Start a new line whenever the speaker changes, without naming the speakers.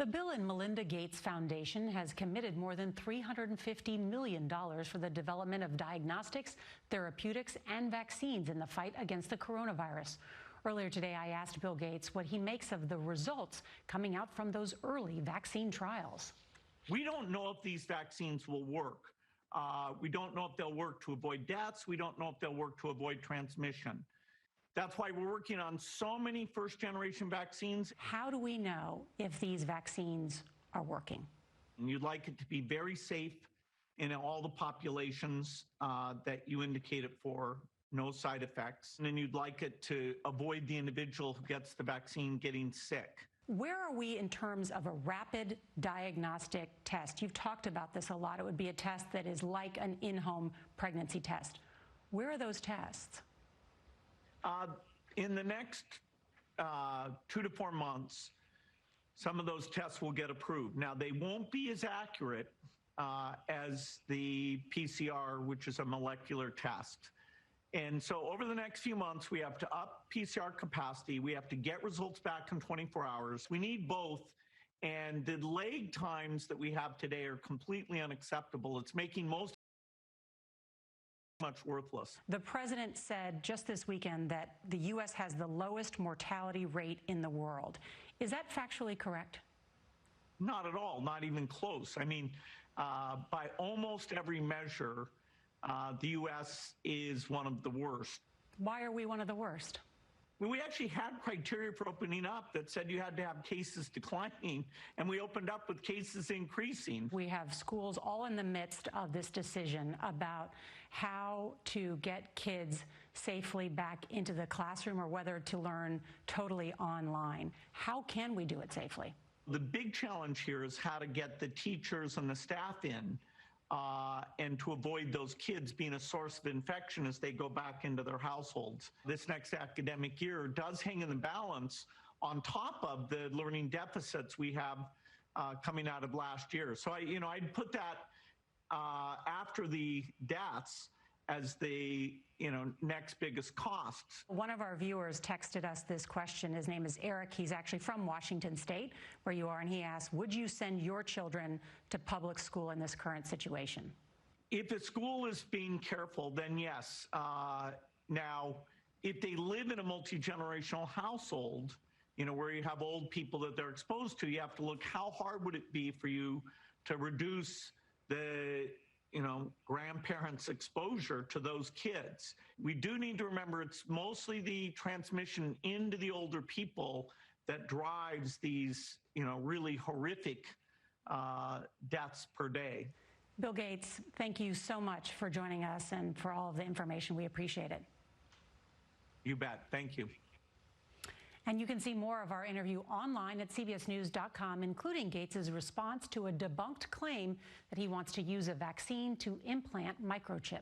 The Bill and Melinda Gates Foundation has committed more than $350 million for the development of diagnostics, therapeutics, and vaccines in the fight against the coronavirus. Earlier today, I asked Bill Gates what he makes of the results coming out from those early vaccine trials.
We don't know if these vaccines will work. We don't know if they'll work to avoid deaths. We don't know if they'll work to avoid transmission. That's why we're working on so many first-generation vaccines.
How do we know if these vaccines are working?
And you'd like it to be very safe in all the populations that you indicate it for, no side effects. And then you'd like it to avoid the individual who gets the vaccine getting sick.
Where are we in terms of a rapid diagnostic test? You've talked about this a lot. It would be a test that is like an in-home pregnancy test. Where are those tests?
In the next 2 to 4 months, some of those tests will get approved. Now, they won't be as accurate as the PCR, which is a molecular test. And so over the next few months, we have to up PCR capacity. We have to get results back in 24 hours. We need both. And the lag times that we have today are completely unacceptable. It's making most much worthless.
The president said just this weekend that the U.S. has the lowest mortality rate in the world. Is that factually correct?
Not at all, not even close. I mean, by almost every measure, the U.S. is one of the worst.
Why are we one of the worst?
We actually had criteria for opening up that said you had to have cases declining, and we opened up with cases increasing.
We have schools all in the midst of this decision about how to get kids safely back into the classroom or whether to learn totally online. How can we do it safely?
The big challenge here is how to get the teachers and the staff in and to avoid those kids being a source of infection as they go back into their households. This next academic year does hang in the balance on top of the learning deficits we have coming out of last year. So I'd put that after the deaths as the next biggest costs.
One of our viewers texted us this question. His name is Eric. He's actually from Washington State, where you are, and he asked, would you send your children to public school in this current situation?
If a school is being careful, then yes. Now, if they live in a multi-generational household, where you have old people that they're exposed to, you have to look how hard would it be for you to reduce the grandparents' exposure to those kids. We do need to remember it's mostly the transmission into the older people that drives these, really horrific deaths per day.
Bill Gates, thank you so much for joining us and for all of the information. We appreciate it.
You bet. Thank you.
And you can see more of our interview online at cbsnews.com, including Gates's response to a debunked claim that he wants to use a vaccine to implant microchips.